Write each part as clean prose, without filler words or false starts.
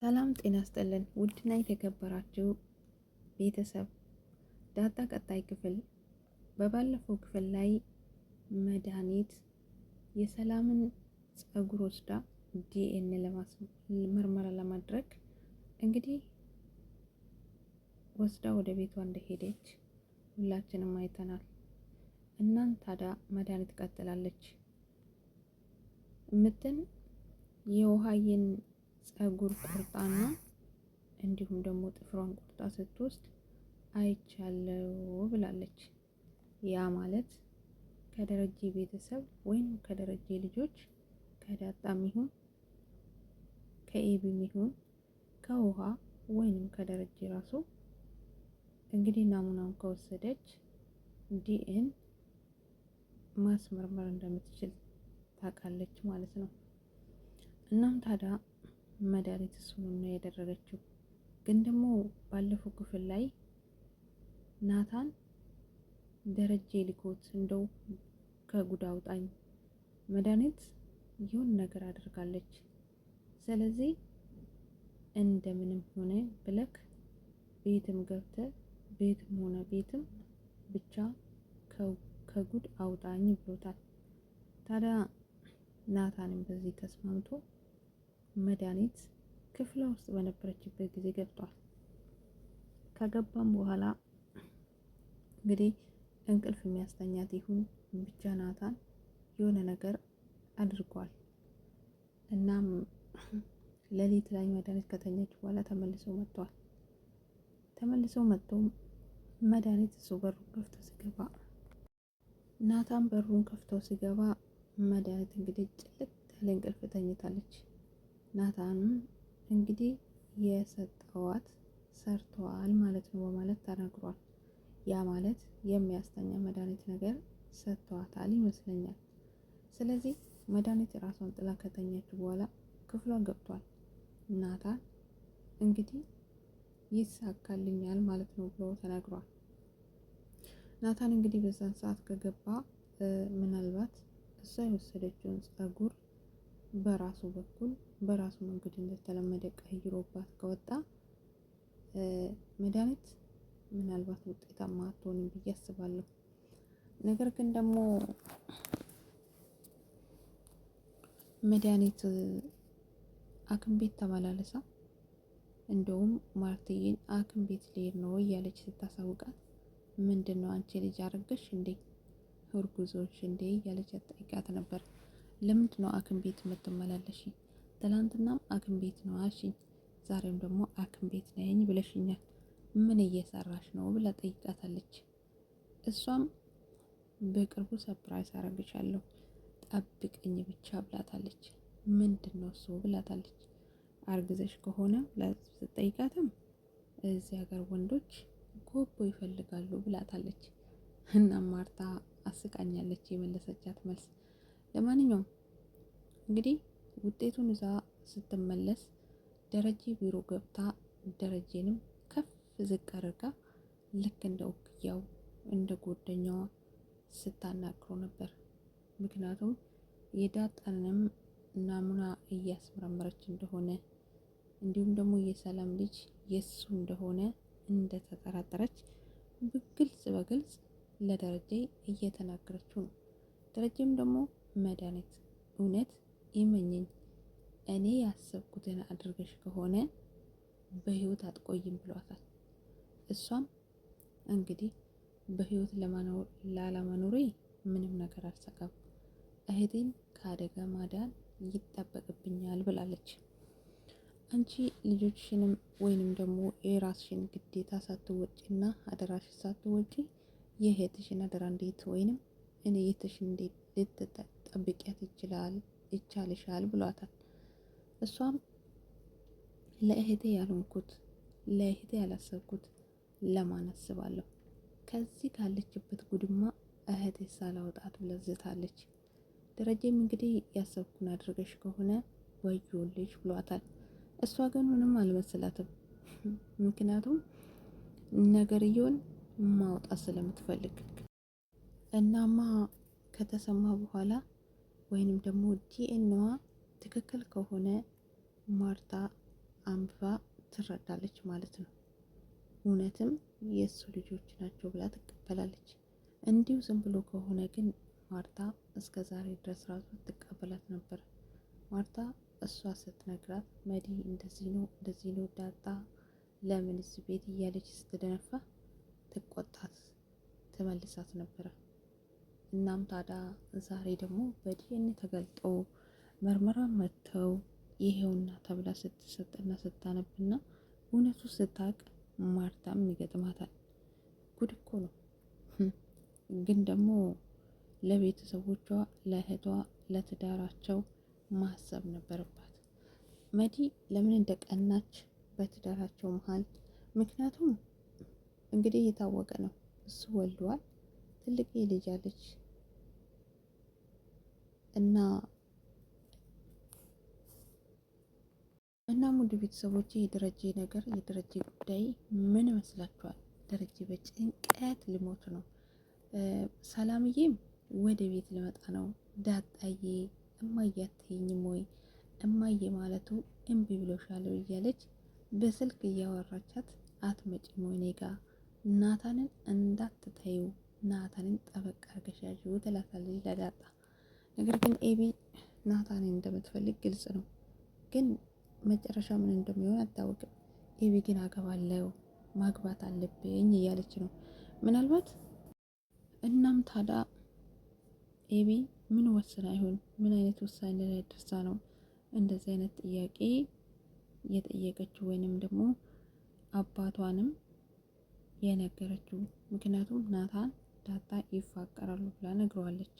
ሰላም ጤና ይስጥልን ውድና የተከበራችሁ ቤተሰብ ዳጣ ቀጣይ ክፍል። በባለፈው ክፍል ላይ መድኃኒት የሰላምን ፀጉር ወስዳ ዲኤንኤ ምርመራ ለማድረግ እንግዲህ ወስዳ ወደ ቤቷ እንደሄደች ሁላችንም አይተናል። እናም ታዲያ መድኃኒት ቀጥላለች። ምጥን የውሃዬን ፀጉር ቆርጣና እንዲሁም ደግሞ ጥፍሯን ቆርጣ ስትወስድ አይቻለው ብላለች። ያ ማለት ከደረጀ ቤተሰብ ወይም ከደረጀ ልጆች ከዳጣም ይሁን ከኤቢም ይሁን ከውሃ ወይንም ከደረጀ ራሱ እንግዲህ ናሙናውን ከወሰደች ዲኤን ማስመርመር እንደምትችል ታውቃለች ማለት ነው። እናም ታዲያ መድኃኒት እሱን ነው ያደረገችው። ግን ደግሞ ባለፈው ክፍል ላይ ናታን ደረጀ ልኮት እንደው ከጉድ አውጣኝ መድኃኒት ይሁን ነገር አድርጋለች። ስለዚህ እንደምንም ሆነ ብለክ ቤትም ገብተ ቤትም ሆነ ቤትም ብቻ ከጉድ አውጣኝ ብሎታል። ታዲያ ናታንም በዚህ ተስማምቶ መድኃኒት ክፍሏ ውስጥ በነበረችበት ጊዜ ገብቷል። ከገባም በኋላ እንግዲህ እንቅልፍ የሚያስተኛት ይሁን ብቻ ናታን የሆነ ነገር አድርጓል። እናም ሌሊት ላይ መድኃኒት ከተኛች በኋላ ተመልሰው መጥቷል። ተመልሰው መጥቶም መድኃኒት እሱ በሩን ከፍቶ ሲገባ ናታን በሩን ከፍቶ ሲገባ መድኃኒት እንግዲህ ጭልጥ ያለ እንቅልፍ ተኝታለች። ናታንም እንግዲህ የሰጠዋት ሰርተዋል ማለት ነው በማለት ተናግሯል። ያ ማለት የሚያስተኛ መድኃኒት ነገር ሰጥተዋታል ይመስለኛል። ስለዚህ መድኃኒት ራሷን ጥላ ከተኛች በኋላ ክፍሏ ገብቷል። ናታን እንግዲህ ይሳካልኛል ማለት ነው ብሎ ተናግሯል። ናታን እንግዲህ በዛን ሰዓት ከገባ ምናልባት እሷ የወሰደችውን ፀጉር በራሱ በኩል በራሱ መንገድ እንደተለመደ ቀይሮባት ከወጣ መድኃኒት ምናልባት ውጤታማ አትሆንም ብዬ አስባለሁ። ነገር ግን ደግሞ መድኃኒት ሐኪም ቤት ተመላለሳ እንደውም ማርትዬን ሐኪም ቤት ልሄድ ነው እያለች ስታሳውቃት ምንድን ነው አንቺ ልጅ አረገሽ እንዴ እርጉዞች እንዴ እያለች ጠይቃት ነበር። ለምንድን ነው ሐኪም ቤት የምትመላለሽ? ትላንትናም ሐኪም ቤት ነው አልሽኝ፣ ዛሬም ደግሞ ሐኪም ቤት ነኝ ብለሽኛል። ምን እየሰራሽ ነው ብላ ጠይቃታለች። እሷም በቅርቡ ሰርፕራይዝ አረግሻለሁ ጠብቅኝ ብቻ ብላታለች። ምንድን ነው እሱ ብላታለች። አርግዘሽ ከሆነ ስትጠይቃትም እዚህ ሀገር ወንዶች ጎቦ ይፈልጋሉ ብላታለች። እና ማርታ አስቃኛለች የመለሰቻት መልስ። ለማንኛውም እንግዲህ ውጤቱን እዛ ስትመለስ ደረጀ ቢሮ ገብታ ደረጀንም ከፍ ዝቅ አድርጋ ልክ እንደ ውክያው እንደ ጓደኛዋ ስታናግሮ ነበር። ምክንያቱም የዳጣንም ናሙና እያስመረመረች እንደሆነ እንዲሁም ደግሞ የሰላም ልጅ የሱ እንደሆነ እንደተጠራጠረች በግልጽ በግልጽ ለደረጀ እየተናገረችው ነው። ደረጀም ደግሞ መድኃኒት እውነት ይመኘኝ እኔ ያሰብኩትን አድርገሽ ከሆነ በህይወት አትቆይም ብሏታል። እሷም እንግዲህ በህይወት ላለመኖሬ ምንም ነገር አልሰጋም፣ እህቴን ከአደጋ ማዳን ይጠበቅብኛል ብላለች። አንቺ ልጆችሽንም ወይንም ደግሞ የራስሽን ግዴታ ሳትወጪና አደራሽ ሳትወጪ የእህትሽን አደራ እንዴት ወይንም እኔ የእህትሽን እንዴት ልትጠብቂያት ይቻልሻል ብሏታል። እሷም ለእህቴ ያልሆንኩት ለእህቴ ያላሰብኩት ለማን አስባለሁ? ከዚህ ካለችበት ጉድማ እህቴ ሳላወጣት ብለዝታለች። ደረጀም እንግዲህ ያሰብኩን አድርገሽ ከሆነ ወዮልሽ ብሏታል። እሷ ግን ምንም አልመሰላትም። ምክንያቱም ነገርየውን ማውጣት ስለምትፈልግ እናማ ከተሰማ በኋላ ወይንም ደግሞ ዲኤንኤዋ ትክክል ከሆነ ማርታ አንብባ ትረዳለች ማለት ነው። እውነትም የእሱ ልጆች ናቸው ብላ ትቀበላለች። እንዲሁ ዝም ብሎ ከሆነ ግን ማርታ እስከ ዛሬ ድረስ ራሱ ትቀበላት ነበር። ማርታ እሷ ስትነግራት መዲ እንደዚህ ነው ዳጣ ለምን እዚህ ቤት እያለች ስትደነፋ ትቆጣት ትመልሳት ነበረ። እናም ታዲያ ዛሬ ደግሞ በዲኤንኤ ተገልጦ መርመራ መጥተው ይሄውና ተብላ ስትሰጥና ስታነብና እውነቱ ስታቅ ማርታም ይገጥማታል። ጉድ እኮ ነው። ግን ደግሞ ለቤተሰቦቿ፣ ለእህቷ፣ ለትዳራቸው ማሰብ ነበረባት። መዲ ለምን እንደቀናች በትዳራቸው መሀል። ምክንያቱም እንግዲህ የታወቀ ነው፣ እሱ ወልዷል፣ ትልቅ ልጅ አለች እና ሙሉ ቤተሰቦቼ የደረጀ ጉዳይ ምን ይመስላችኋል? ደረጀ በጭንቀት ሊሞት ነው። ሰላምዬም ወደ ቤት ልመጣ ነው፣ ዳጣዬ እማዬ አትይኝም ወይ? እማዬ ማለቱ እምቢ ብሎሻል እያለች በስልክ እያወራቻት አትመጭም ወይ እኔ ጋ? ናታንን እንዳትታዩ፣ ናታንን ጠበቅ አድርገሽ ያዥው ትላታለች ለዳጣ። ነገር ግን ኤቢ ናታንን እንደምትፈልግ ግልጽ ነው፣ ግን መጨረሻ ምን እንደሚሆን አታውቅም። ኤቢ ግን አገባለው ማግባት አለብኝ እያለች ነው ምናልባት። እናም ታዲያ ኤቢ ምን ወስና ይሆን? ምን አይነት ውሳኔ ላይ ደርሳ ነው እንደዚህ አይነት ጥያቄ የጠየቀችው ወይንም ደግሞ አባቷንም የነገረችው? ምክንያቱም ናታን ዳጣ ይፋቀራሉ ብላ ነግረዋለች።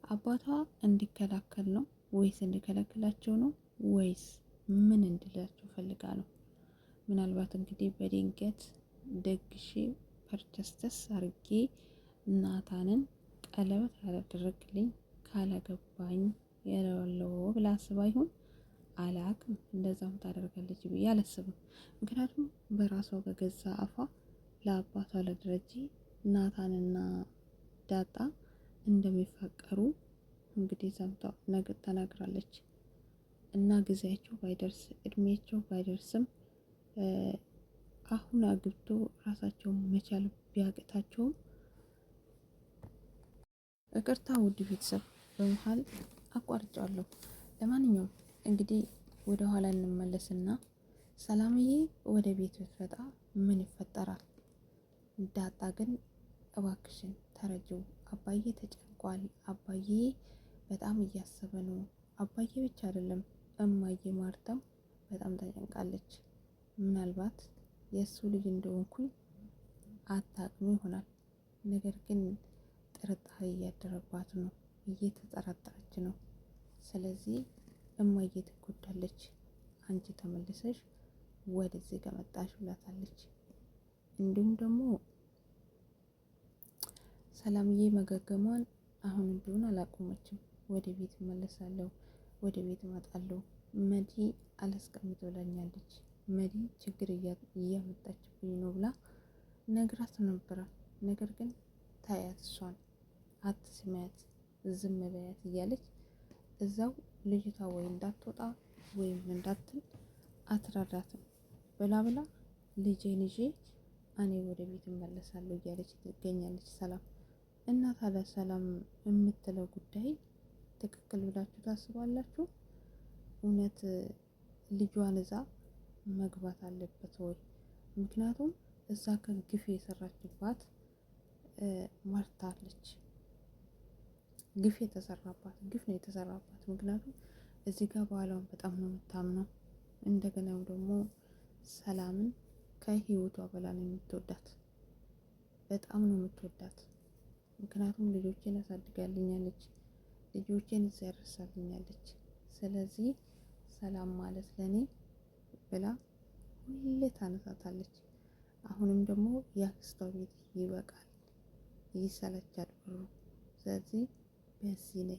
አባቷ እንዲከላከል ነው ወይስ እንዲከለክላቸው ነው ወይስ ምን እንድላቸው ፈልጋ ነው? ምናልባት እንግዲህ በድንገት ደግሼ ፐርቸስተስ አርጌ ናታንን ቀለበት ያላደረግልኝ ካላገባኝ ያለው ብላ አስባ ይሁን አላቅም። እንደዛም ታደርጋለች ብዬ አላስብም። ምክንያቱም በራሷ በገዛ አፏ ለአባቷ ለደረጀ ናታንና ዳጣ እንደሚፋቀሩ እንግዲህ ሰምታው ነገር ተናግራለች። እና ጊዜያቸው ባይደርስ እድሜያቸው ባይደርስም አሁን አግብቶ ራሳቸውን መቻል ቢያቅታቸውም ይቅርታ ውድ ቤተሰብ በመሀል አቋርጫለሁ። ለማንኛውም እንግዲህ ወደ ኋላ እንመለስና ሰላምዬ ወደ ቤት ብትመጣ ምን ይፈጠራል? ዳጣ ግን እባክሽን ተረጂው፣ አባዬ ተጨንቋል፣ አባዬ በጣም እያሰበ ነው። አባዬ ብቻ አይደለም እማዬ ማርታም በጣም ተጨንቃለች። ምናልባት የእሱ ልጅ እንደሆንኩኝ አታውቅም ይሆናል፣ ነገር ግን ጥርጣሬ እያደረባት ነው፣ እየተጠራጠረች ነው። ስለዚህ እማዬ ትጎዳለች፣ አንቺ ተመልሰሽ ወደዚህ ከመጣሽ ብላታለች። እንዲሁም ደግሞ ሰላምዬ መገገሟን አሁንም ቢሆን አላቆመችም። ወደ ቤት እመለሳለሁ፣ ወደ ቤት እመጣለሁ፣ መዲ አላስቀምጥ ብላኛለች፣ መዲ ችግር እያመጣችብኝ ነው ብላ ነግራት ነበረ። ነገር ግን ታያት፣ እሷን አትስሚያት፣ ዝም በያት እያለች እዛው ልጅቷ ወይ እንዳትወጣ ወይም እንዳትል አትራዳትም። ብላ ልጄን ይዤ እኔ ወደ ቤት እመለሳለሁ እያለች ትገኛለች ሰላም። እና ታዲያ ሰላም የምትለው ጉዳይ ትክክል ብላችሁ ታስባላችሁ? እውነት ልጇን እዛ መግባት አለበት ወይ? ምክንያቱም እዛ ከግፍ የሰራችባት ማርታለች። ግፍ ነው የተሰራባት። ምክንያቱም እዚህ ጋር ባሏን በጣም ነው የምታምነው። እንደገናም ደግሞ ሰላምን ከህይወቷ በላይ ነው የምትወዳት፣ በጣም ነው የምትወዳት። ምክንያቱም ልጆቼን አሳድጋልኛለች፣ ልጆቼን እዛ ያደርሳልኛለች። ስለዚህ ሰላም ማለት ለኔ ብላ ሁሌ ታነሳታለች። አሁንም ደግሞ የአክስቷ ቤት ይበቃል፣ ይሰለቻል ብሩ። ስለዚህ በዚህ ላይ